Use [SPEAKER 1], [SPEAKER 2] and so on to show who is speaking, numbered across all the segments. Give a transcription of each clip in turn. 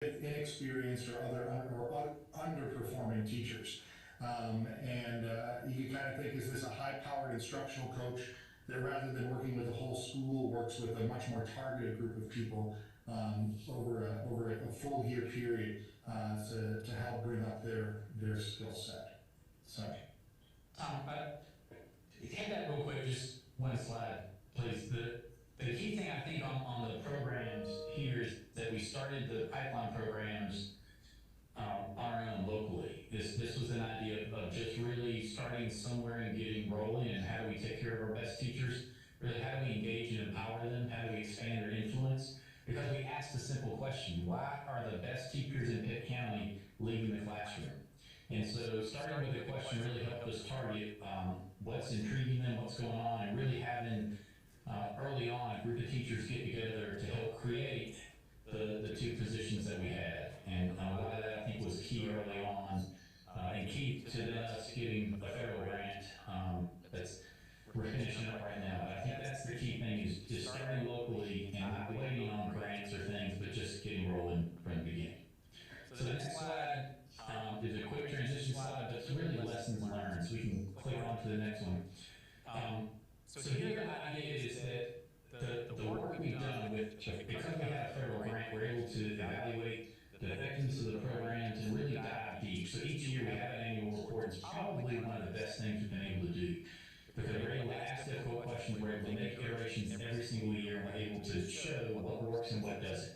[SPEAKER 1] inexperienced or underperforming teachers. You can kind of think, is this a high-powered instructional coach that rather than working with the whole school, works with a much more targeted group of people over a full year period to help bring up their skill set. So,
[SPEAKER 2] Tom, hit that real quick, just one slide, please. The key thing I think on the programs here is that we started the pipeline programs on our own locally. This was an idea of just really starting somewhere and getting rolling, and how do we take care of our best teachers? Really, how do we engage and empower them? How do we expand their influence? Because we asked a simple question: why are the best teachers in Pitt County leaving the classroom? And so starting with the question really helped us target what's intriguing them, what's going on, and really having early on a group of teachers get together to help create the two positions that we had. And a lot of that I think was key early on, and key to us getting a federal grant that's we're finishing up right now. But I think that's the key thing, is just starting locally and not waiting on grants or things, but just getting rolling from the beginning. So the next slide is a quick transition slide, but it's really lessons learned. So we can click on to the next one. So here the idea is that the work we've done with, because we have a federal grant, we're able to evaluate the effectiveness of the programs and really dive deep. So each year we have an annual report. It's probably one of the best things we've been able to do, because we're able to ask difficult questions, we're able to make iterations every single year, and we're able to show what works and what doesn't.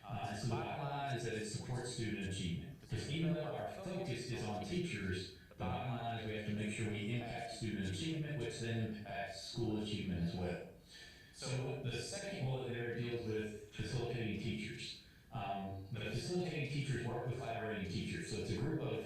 [SPEAKER 2] And so the bottom line is that it supports student achievement. Because even though our focus is on teachers, the bottom line is we have to make sure we impact student achievement, which then impacts school achievement as well. So the second bullet there deals with facilitating teachers. The facilitating teachers work with collaborating teachers. So it's a group of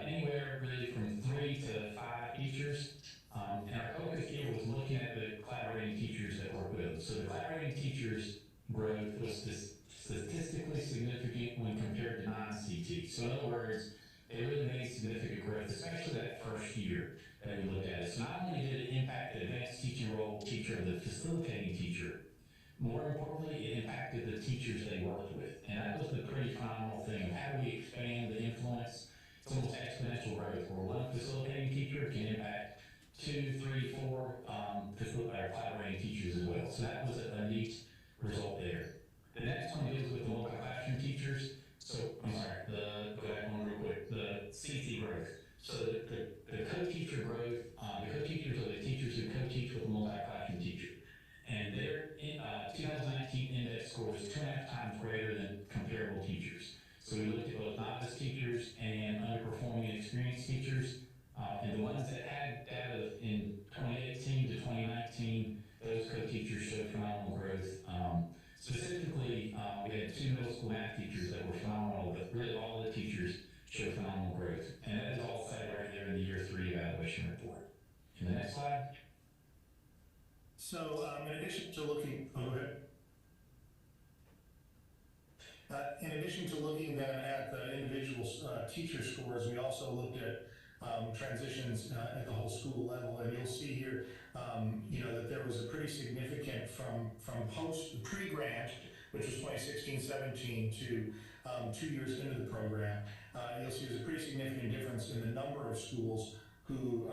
[SPEAKER 2] anywhere really from 3 to 5 teachers. And our focus here was looking at the collaborating teachers that work with them. So the collaborating teachers' growth was statistically significant when compared to non-CT. So in other words, they really made significant growth, especially that first year that we looked at it. So not only did it impact the advanced teaching role teacher, the facilitating teacher, more importantly, it impacted the teachers they worked with. And that was the pretty phenomenal thing of how do we expand the influence. It's almost exponential growth, where one facilitating teacher can impact 2, 3, 4 collaborating teachers as well. So that was a neat result there. The next one deals with the multi-classroom teachers. So, I'm sorry, go back one real quick. The CT growth. So the co-teacher growth, the co-teachers are the teachers who co-teach with a multi-classroom teacher. And their 2019 index score was 2.5 times greater than comparable teachers. So we looked at both novice teachers and underperforming and experienced teachers. And the ones that had data in 2018 to 2019, those co-teachers showed phenomenal growth. Specifically, we had 2 middle school math teachers that were phenomenal, but really all the teachers showed phenomenal growth. And that is all cited right there in the year 3 evaluation report. In the next slide.
[SPEAKER 1] So, in addition to looking, in addition to looking then at the individual teacher scores, we also looked at transitions at the whole school level, and you'll see here, that there was a pretty significant from pre-grant, which was 2016-17, to 2 years into the program. You'll see there's a pretty significant difference in the number of schools who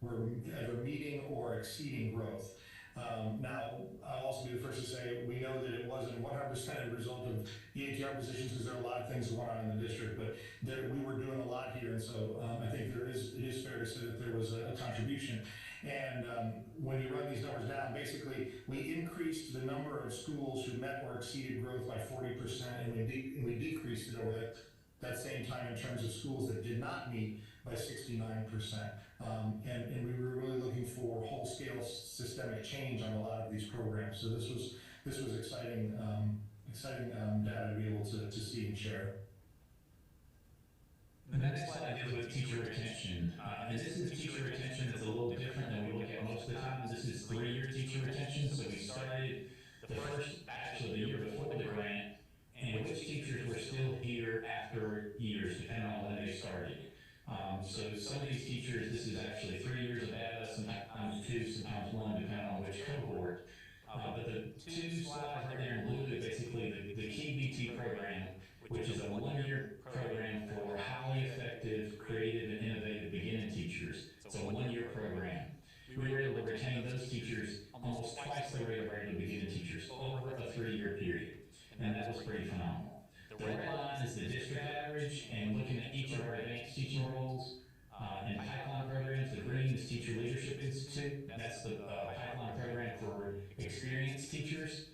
[SPEAKER 1] were either meeting or exceeding growth. Now, I'll also be the first to say we know that it wasn't 100% a result of EATR positions, because there are a lot of things going on in the district, but we were doing a lot here, and so I think it is fair to say that there was a contribution. And when you run these numbers down, basically we increased the number of schools who met or exceeded growth by 40%, and we decreased it over that same time in terms of schools that did not meet by 69%. And we were really looking for whole-scale systemic change on a lot of these programs. So this was exciting data to be able to see and share.
[SPEAKER 2] The next slide deals with teacher retention. And this is teacher retention that's a little different than we look at most of the time. This is 3-year teacher retention. So we started the year before the grant, and which teachers were still here after years, depending on when they started. So some of these teachers, this is actually 3 years of data, sometimes 2, sometimes 1, depending on which cohort. But the two slides right there in blue is basically the key BT program, which is a one-year program for highly effective, creative, and innovative beginning teachers. It's a one-year program. We were able to retain those teachers almost twice the rate of regular beginning teachers over a 3-year period, and that was pretty phenomenal. The red line is the district average, and looking at each of our advanced teaching roles and pipeline programs, the green is Teacher Leadership Institute. That's the pipeline program for experienced teachers.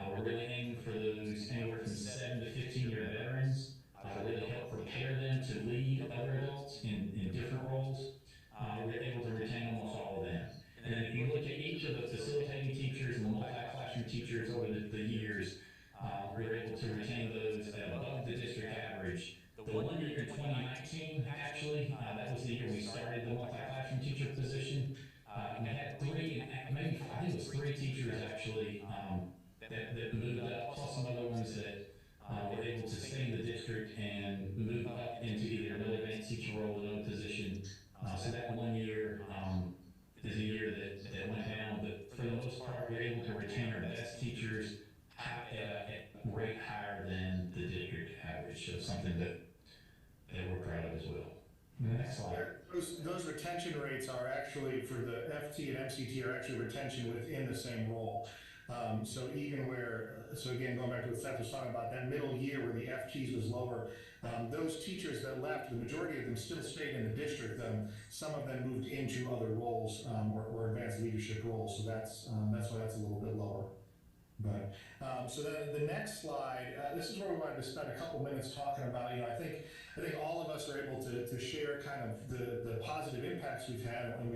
[SPEAKER 2] We're really aiming for those anywhere from 7 to 15-year veterans to really help prepare them to lead other adults in different roles. We're able to retain almost all of them. And then if you look at each of the facilitating teachers and the multi-classroom teachers over the years, we're able to retain those above the district average. The one year in 2019, actually, that was the year we started the multi-classroom teacher position. We had three, maybe I think it was three teachers actually that moved up, plus some other ones that were able to stay in the district and move up into either another advanced teacher role or another position. So that one year is a year that went down, but for the most part, we're able to retain our best teachers at a rate higher than the district average. So something that we're proud of as well. Next slide.
[SPEAKER 1] Those retention rates are actually, for the FT and MCT, are actually retention within the same role. So even so again, going back to what Seth was talking about, that middle year where the FTs was lower, those teachers that left, the majority of them still stayed in the district. Some of them moved into other roles or advanced leadership roles. So that's why that's a little bit lower. But so then the next slide, this is where we wanted to spend a couple minutes talking about. I think all of us are able to share kind of the positive impacts we've had, and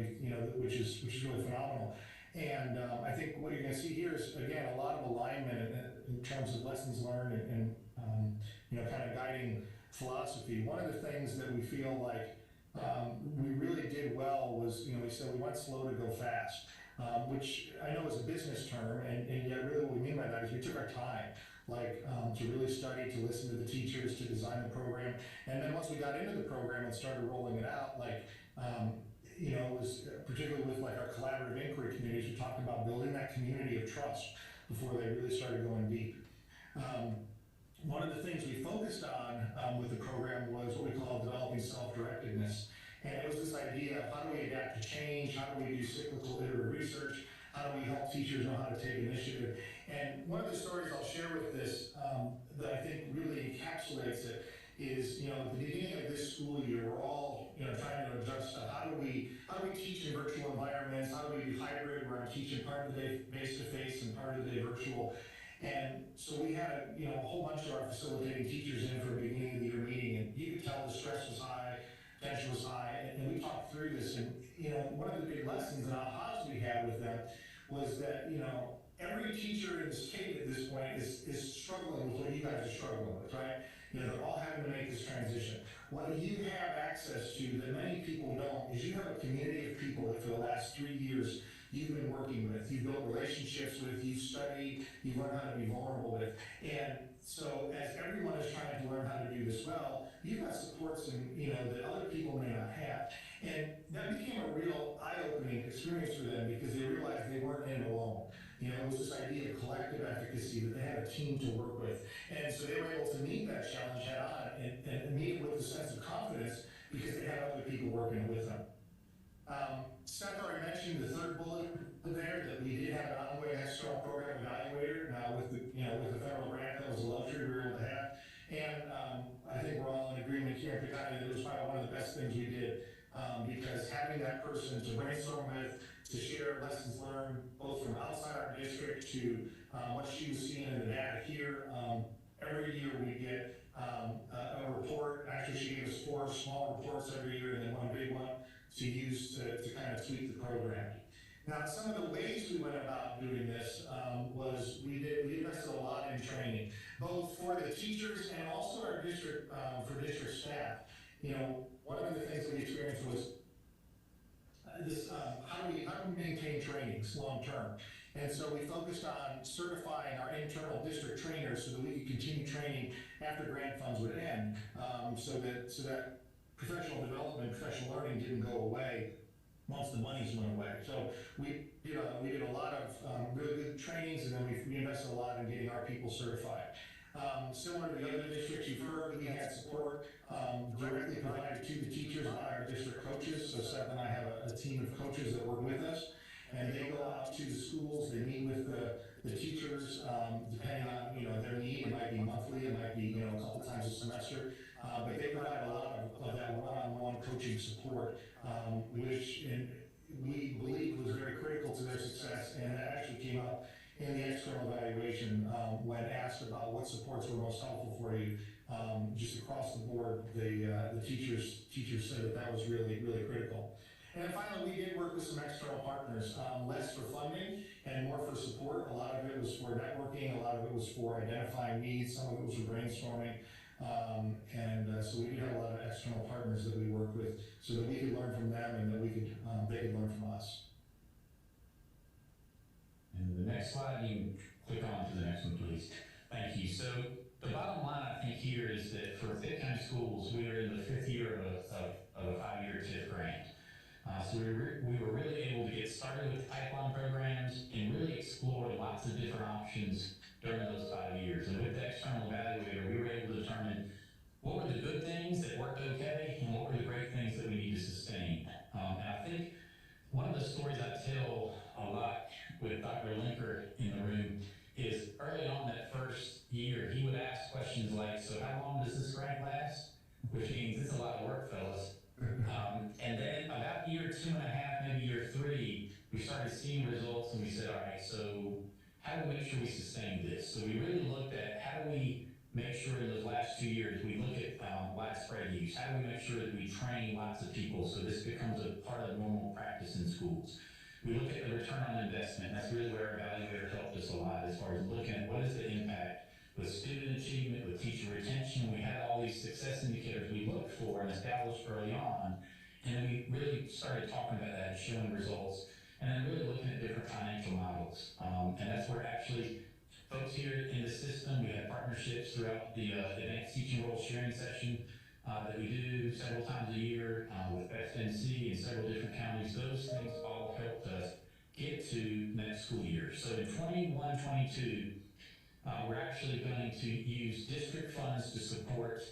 [SPEAKER 1] which is really phenomenal. And I think what you're going to see here is, again, a lot of alignment in terms of lessons learned and kind of guiding philosophy. One of the things that we feel like we really did well was, we said we went slow to go fast. Which I know is a business term, and yet really what we mean by that is we took our time, to really study, to listen to the teachers, to design the program, and then once we got into the program and started rolling it out, it was particularly with our collaborative inquiry communities, we talked about building that community of trust before they really started going deep. One of the things we focused on with the program was what we call developing self-directedness. And it was this idea of how do we adapt to change, how do we do cyclical iterative research, how do we help teachers know how to take initiative. And one of the stories I'll share with this that I think really encapsulates it is, at the beginning of this school year, we're all trying to adjust to how do we teach in virtual environments, how do we do hybrid, where I'm teaching part of the day face-to-face and part of the day virtual. And so we had a whole bunch of our facilitating teachers in for a beginning of the year meeting, and you could tell the stress was high, tension was high, and we talked through this. And one of the big lessons and ahas we had with them was that every teacher in the state at this point is struggling with what you guys are struggling with, right? They're all having to make this transition. What you have access to that many people don't is you have a community of people that for the last 3 years you've been working with, you've built relationships with, you've studied, you've learned how to be vulnerable with. And so as everyone is trying to learn how to do this well, you've got supports that other people may not have. And that became a real eye-opening experience for them because they realized they weren't in it alone. It was this idea of collective efficacy, that they had a team to work with. And so they were able to meet that challenge head on and meet it with a sense of confidence because they had other people working with them. Seth already mentioned the third bullet there, that we did have an ongoing external program evaluator. Now with the federal grant, that was a luxury we were able to have. And I think we're all in agreement here in Picani that it was probably one of the best things we did because having that person to brainstorm with, to share lessons learned, both from outside our district to what she was seeing in the data here. Every year we get a report. Actually, she gave us 4 small reports every year and then one big one to use to kind of tweak the program. Now, some of the ways we went about doing this was we invested a lot in training, both for the teachers and also our district, for district staff. One of the things that we experienced was how do we maintain trainings long term? And so we focused on certifying our internal district trainers so that we could continue training after grant funds would end, so that professional development, professional learning didn't go away. once the monies went away. So we did a lot of really good trainings, and then we invested a lot in getting our people certified. Similar to the other districts you've heard, we had support directly provided to the teachers by our district coaches. So Seth and I have a team of coaches that work with us, and they go out to the schools, they meet with the teachers, depending on their need. It might be monthly, it might be a couple times a semester, but they provide a lot of that one-on-one coaching support, which we believe was very critical to their success, and that actually came up in the external evaluation when asked about what supports were most helpful for you. Just across the board, the teachers said that was really, really critical. And then finally, we did work with some external partners, less for funding and more for support. A lot of it was for networking, a lot of it was for identifying needs, some of it was for brainstorming. So we did have a lot of external partners that we worked with so that we could learn from them and that they could learn from us.
[SPEAKER 2] And the next slide, you can click on to the next one, please. Thank you. So the bottom line, I think, here is that for Fayette County Schools, we are in the 5th year of a 5-year TIF grant. So we were really able to get started with the pipeline programs and really explore lots of different options during those 5 years. And with the external evaluator, we were able to determine what were the good things that worked okay and what were the great things that we need to sustain. And I think one of the stories I tell a lot with Dr. Linker in the room is early on that first year, he would ask questions like, so how long does this grant last? Which means it's a lot of work, fellas. And then about year 2.5, maybe year 3, we started seeing results and we said, all right, so how do we make sure we sustain this? So we really looked at how do we make sure in those last 2 years we look at widespread use? How do we make sure that we train lots of people so this becomes a part of normal practice in schools? We look at the return on investment. That's really where our evaluator helped us a lot as far as looking at what is the impact with student achievement, with teacher retention. We had all these success indicators we looked for and established early on, and then we really started talking about that and showing results, and then really looking at different financial models. And that's where actually folks here in the system, we have partnerships throughout the advanced teaching role sharing session that we do several times a year with PEPSC in several different counties. Those things all helped us get to next school year. So in 21-22, we're actually going to use district funds to support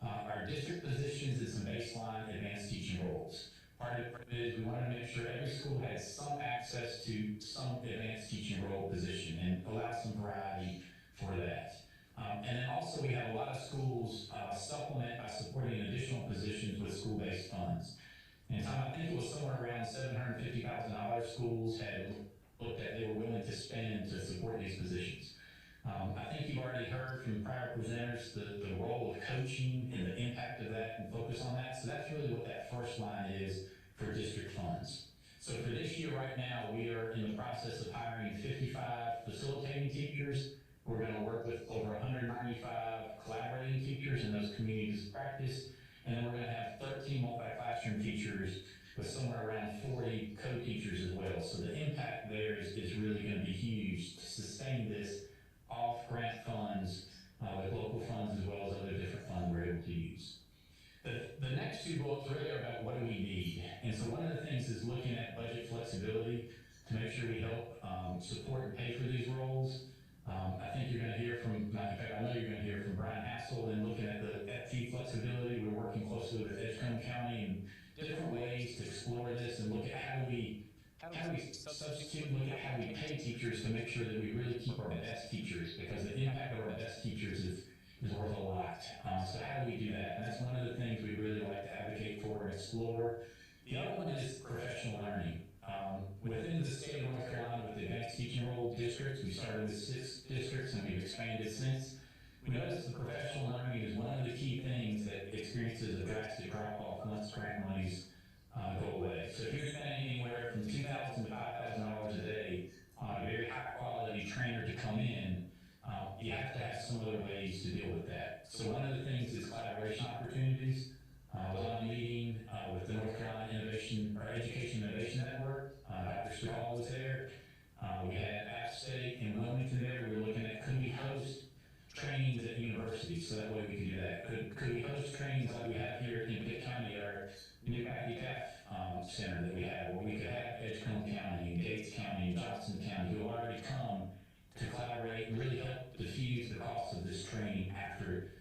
[SPEAKER 2] our district positions and some baseline advanced teaching roles. Part of it is we wanted to make sure every school had some access to some advanced teaching role position and allow some variety for that. And then also we have a lot of schools supplement by supporting additional positions with school-based funds. And Tom, I think it was somewhere around $750,000 schools had looked at they were willing to spend to support these positions. I think you've already heard from prior presenters the role of coaching and the impact of that and focus on that. So that's really what that first line is for district funds. So for this year right now, we are in the process of hiring 55 facilitating teachers. We're going to work with over 195 collaborating teachers in those communities of practice. And then we're going to have 13 multi-classroom teachers with somewhere around 40 co-teachers as well. So the impact there is really going to be huge to sustain this off grant funds with local funds as well as other different funds we're able to use. The next 2 bullets really are about what do we need. And so one of the things is looking at budget flexibility to make sure we help support and pay for these roles. I think you're going to hear from, in fact, I know you're going to hear from Brian Hassel and looking at the fee flexibility. We're working closely with Edgecombe County and different ways to explore this and look at how do we substitute, look at how we pay teachers to make sure that we really keep our best teachers, because the impact of our best teachers is worth a lot. So how do we do that? And that's one of the things we really like to advocate for and explore. The other one is professional learning. Within the state of North Carolina with the advanced teaching role districts, we started with 6 districts and we've expanded since. We noticed the professional learning is one of the key things that experiences a drastic drop-off once grant monies go away. So if you're spending anywhere from $2,000 to $5,000 a day on a very high-quality trainer to come in, you have to have some other ways to deal with that. So one of the things is collaboration opportunities. I was on a meeting with the North Carolina Education Innovation Network. Dr. Strall was there. We had App State in Wilmington there. We were looking at could we host trainings at universities, so that way we could do that. Could we host trainings like we have here in Pitt County or New Packaged center that we have, where we could have Edgecombe County and Gates County and Johnston County who already come to collaborate and really help diffuse the cost of this training after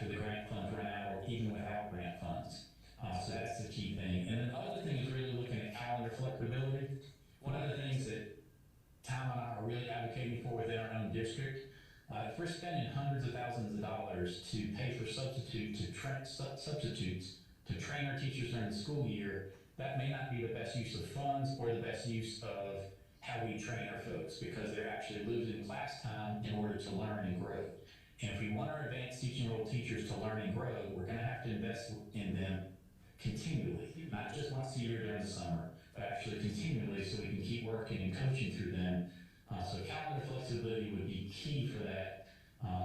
[SPEAKER 2] the grant funds run out or even without grant funds. So that's the key thing. And then the other thing is really looking at calendar flexibility. One of the things that Tom and I are really advocating for within our own district, if we're spending hundreds of thousands of dollars to pay for substitutes to train our teachers during the school year, that may not be the best use of funds or the best use of how we train our folks, because they're actually losing class time in order to learn and grow. And if we want our advanced teaching role teachers to learn and grow, we're going to have to invest in them continually, not just once a year during the summer, but actually continually, so we can keep working and coaching through them. So calendar flexibility would be key for that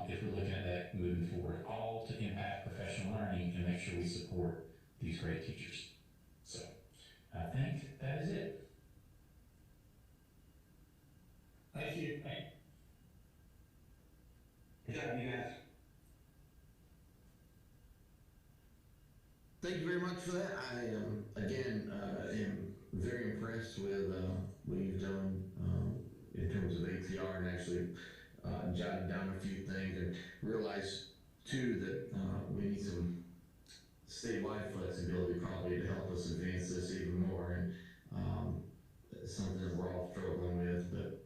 [SPEAKER 2] if we're looking at that moving forward, all to impact professional learning and make sure we support these great teachers. So I think that is it.
[SPEAKER 1] Thank you.
[SPEAKER 3] Good job, you guys.
[SPEAKER 4] Thank you very much for that. I, again, am very impressed with what you've done in terms of ATR, and actually jotted down a few things, and realize too that we need some statewide flexibility probably to help us advance this even more, and something that we're all struggling with, but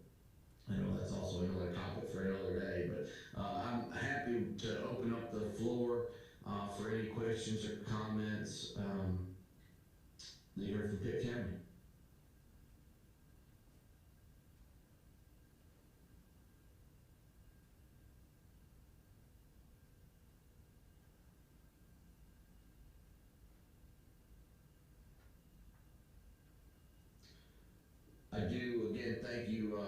[SPEAKER 4] I know that's also another topic for another day. But I'm happy to open up the floor for any questions or comments that you heard from Pitt County. I do, again, thank you,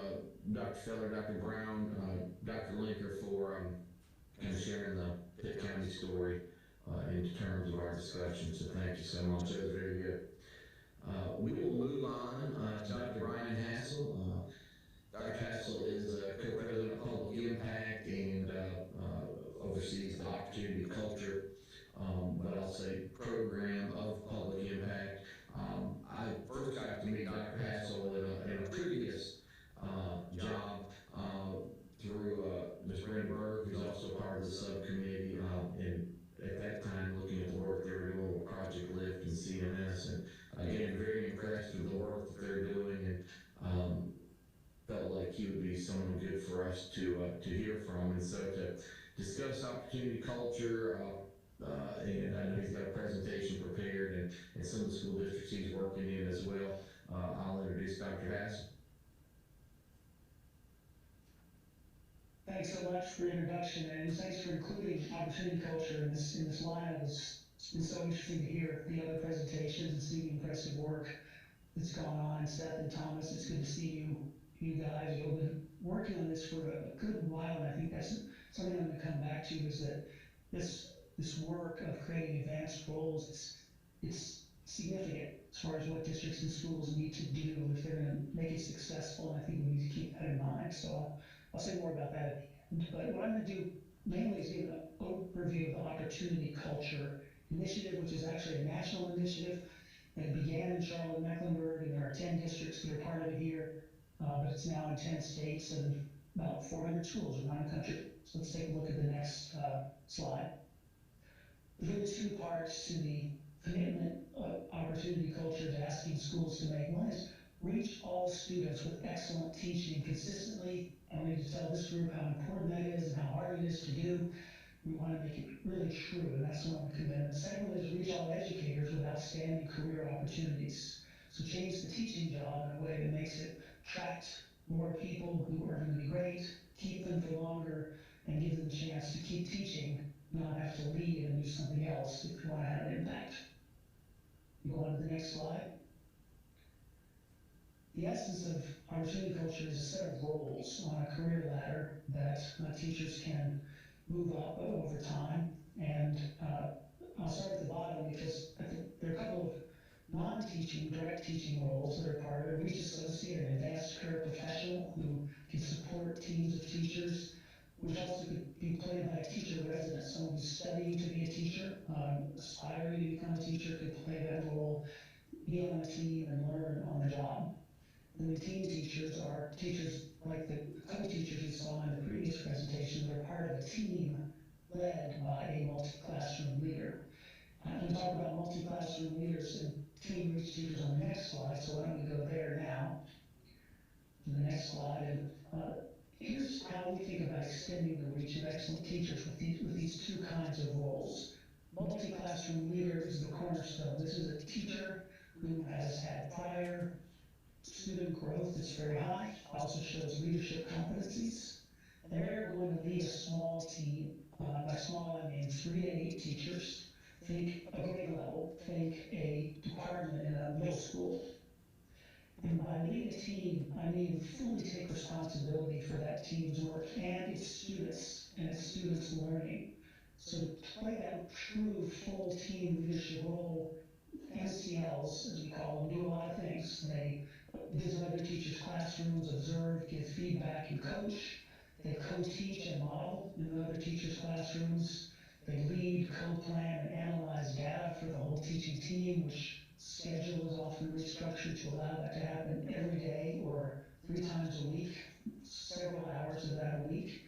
[SPEAKER 4] Dr. Feller, Dr. Brown, Dr. Linker for kind of sharing the Pitt County story in terms of our discussion. So thank you so much. That was very good. We will move on to Dr. Brian Hassel. Dr. Hassel is co-president of Public Impact and oversees the Opportunity Culture, but I'll say program of Public Impact. I first got to meet Dr. Hassel in a previous job through Ms. Brenda Berg, who's also part of the subcommittee, and at that time looking at the work they were doing with Project Lift and CMS, and again, very impressed with the work that they're doing, and felt like he would be someone good for us to hear from. And so to discuss opportunity culture, and I know he's got a presentation prepared, and some of the school districts he's working in as well. I'll introduce Dr. Hassel.
[SPEAKER 5] Thanks so much for the introduction, and thanks for including opportunity culture in this lineup. It's been so interesting to hear the other presentations and see the impressive work that's gone on. And Seth and Thomas, it's good to see you guys. You've been working on this for a good while, and I think that's something I'm going to come back to, is that this work of creating advanced roles, it's significant as far as what districts and schools need to do if they're going to make it successful, and I think we need to keep that in mind. So I'll say more about that at the end. But what I'm going to do mainly is give an overview of the Opportunity Culture Initiative, which is actually a national initiative, and it began in Charlotte-Mecklenburg, and there are 10 districts that are part of it here, but it's now in 10 states and about 400 schools around the country. So let's take a look at the next slide. There's really two parts to the commitment of opportunity culture is asking schools to make. One is reach all students with excellent teaching consistently. I don't need to tell this group how important that is and how hard it is to do. We want to make it really true, and that's one of the commitments. The second one is reach all educators with outstanding career opportunities. So change the teaching job in a way that makes it attract more people who are going to be great, keep them for longer, and give them the chance to keep teaching, not have to leave and do something else if you want to have an impact. You go on to the next slide. The essence of opportunity culture is a set of roles on a career ladder that teachers can move up over time. And I'll start at the bottom because I think there are a couple of non-teaching, direct teaching roles that are part of it. Reach associate, an advanced career professional who can support teams of teachers, which also could be played by a teacher resident, someone who's studying to be a teacher, aspiring to become a teacher could play that role. be on a team and learn on the job. And the team teachers are teachers like the co-teachers you saw in the previous presentation. They're part of a team led by a multi-classroom leader. I'm going to talk about multi-classroom leaders and team reach teachers on the next slide, so why don't we go there now to the next slide. And here's how we think about extending the reach of excellent teachers with these two kinds of roles. Multi-classroom leader is the cornerstone. This is a teacher who has had prior student growth that's very high, also shows leadership competencies, and they're going to lead a small team. By small, I mean 3 to 8 teachers. Think a grade level, think a department in a middle school. And by leading a team, I mean fully take responsibility for that team's work and its students learning. So to play that true full team leadership role, NCLs, as we call them, do a lot of things. They visit other teachers' classrooms, observe, give feedback, and coach. They co-teach and model in other teachers' classrooms. They lead, co-plan, and analyze data for the whole teaching team, which schedule is often restructured to allow that to happen every day or 3 times a week, several hours of that a week.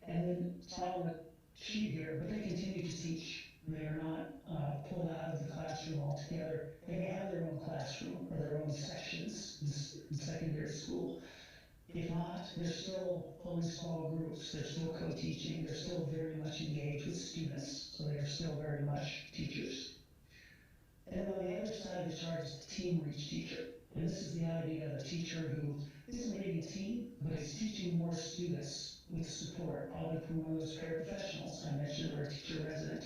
[SPEAKER 5] And then it's not on the sheet here, but they continue to teach. They are not pulled out of the classroom altogether. They may have their own classroom or their own sections in secondary school. If not, they're still holding small groups, they're still co-teaching, they're still very much engaged with students, so they are still very much teachers. And on the other side of the chart is the team reach teacher. And this is the idea of a teacher who isn't leading a team, but is teaching more students with support, probably from one of those paraprofessionals I mentioned, or a teacher resident.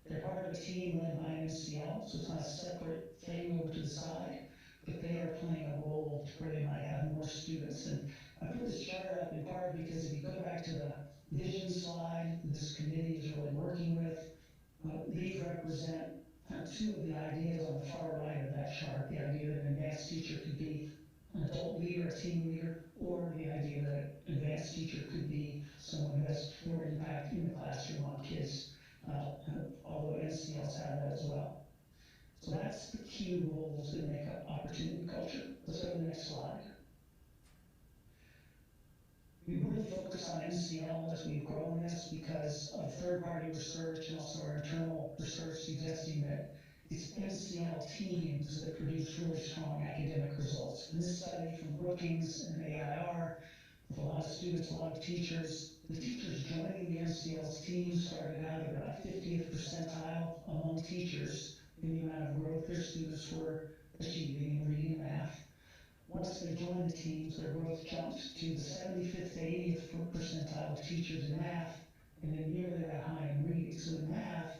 [SPEAKER 5] They're part of a team led by an MCL, so it's not a separate thing over to the side, but they are playing a role where they might have more students. And I put this chart up in part because if you go back to the vision slide this committee is really working with, these represent 2 of the ideas on the far right of that chart. The idea that an advanced teacher could be an adult leader, a team leader, or the idea that an advanced teacher could be someone who has more impact in the classroom on kids, although NCLs have that as well. So that's the key roles that make up opportunity culture. Let's go to the next slide. We really focus on MCL as we've grown this because of third-party research and also our internal research suggesting that it's MCL teams that produce really strong academic results. In this study from Brookings and AIR, with a lot of students, a lot of teachers, the teachers joining the MCL's team started out at about 50th percentile among teachers in the amount of growth their students were achieving in reading and math. Once they joined the teams, their growth jumped to the 75th to 80th percentile of teachers in math, and then nearly that high in reading. So in math,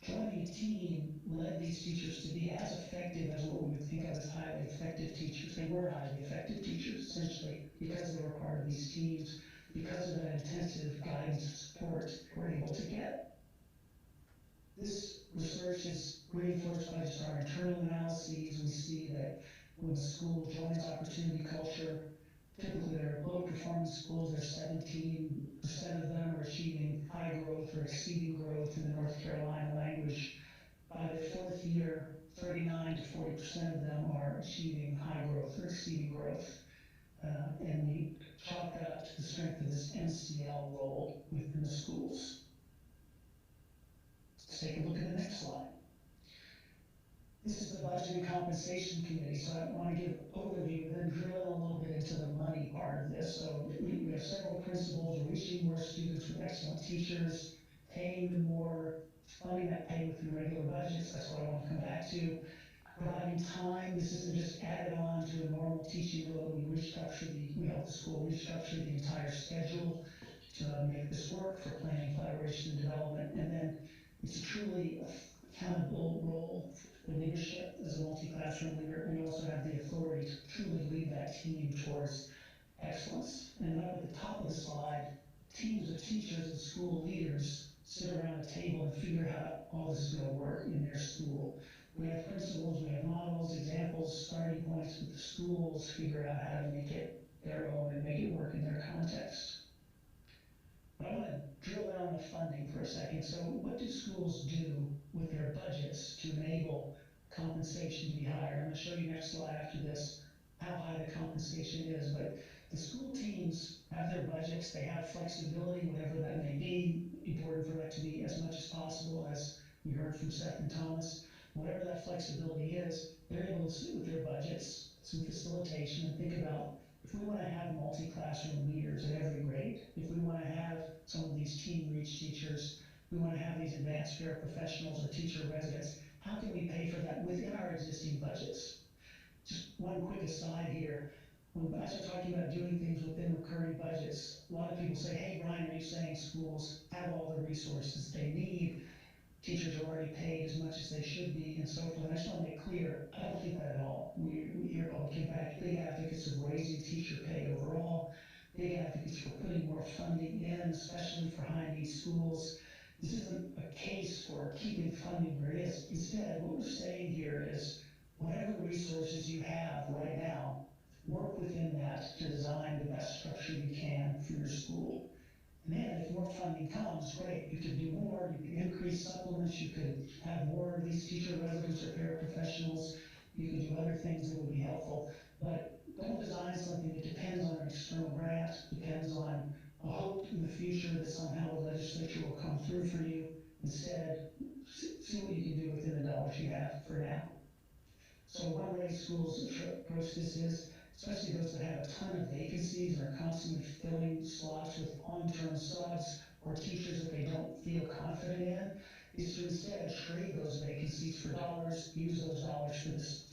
[SPEAKER 5] joining a team led these teachers to be as effective as what we would think of as highly effective teachers. They were highly effective teachers, essentially, because they were part of these teams, because of that intensive guidance and support we're able to get. This research is reinforced by just our internal analyses. We see that when a school joins opportunity culture, typically they're low-performing schools. There's 17% of them are achieving high growth or exceeding growth in the North Carolina language. By their 4th year, 39 to 40% of them are achieving high growth or exceeding growth. And we chalk that up to the strength of this MCL role within the schools. Let's take a look at the next slide. This is the Budget and Compensation Committee, so I want to give an overview and then drill a little bit into the money part of this. So we have several principles: reaching more students with excellent teachers, paying them more, funding that pay within regular budgets. That's what I want to come back to. Providing time. This isn't just added on to a normal teaching load. We help the school restructure the entire schedule to make this work for planning, collaboration, and development. And then it's a truly accountable role for leadership as a multi-classroom leader. And you also have the authority to truly lead that team towards excellence. And up at the top of the slide, teams of teachers and school leaders sit around a table and figure out how all this is going to work in their school. We have principles, we have models, examples, starting points with the schools, figure out how to make it their own and make it work in their context. But I want to drill down on the funding for a second. So what do schools do with their budgets to enable compensation to be higher. I'm going to show you next slide after this how high the compensation is, but the school teams have their budgets, they have flexibility, whatever that may be. Important for that to be as much as possible, as we heard from Seth and Thomas. Whatever that flexibility is, they're able to sit with their budgets, some facilitation, and think about if we want to have multi-classroom leaders at every grade, if we want to have some of these team reach teachers, we want to have these advanced paraprofessionals or teacher residents, how can we pay for that within our existing budgets? Just one quick aside here. When I start talking about doing things within recurring budgets, a lot of people say, hey, Brian, are you saying schools have all the resources they need? Teachers are already paid as much as they should be, and so forth. I just want to make clear, I don't think that at all. We here are big advocates of raising teacher pay overall, big advocates for putting more funding in, especially for high-need schools. This isn't a case for keeping funding where it is. Instead, what we're saying here is whatever resources you have right now, work within that to design the best structure you can for your school. And then if more funding comes, great, you could do more, you could increase supplements, you could have more of these teacher residents or paraprofessionals, you could do other things that would be helpful. But don't design something that depends on an external grant, depends on a hope in the future that somehow the legislature will come through for you. Instead, see what you can do within the dollars you have for now. So one way schools approach this is, especially those that have a ton of vacancies and are constantly filling slots with long-term subs or teachers that they don't feel confident in, is to instead trade those vacancies for dollars, use those dollars for this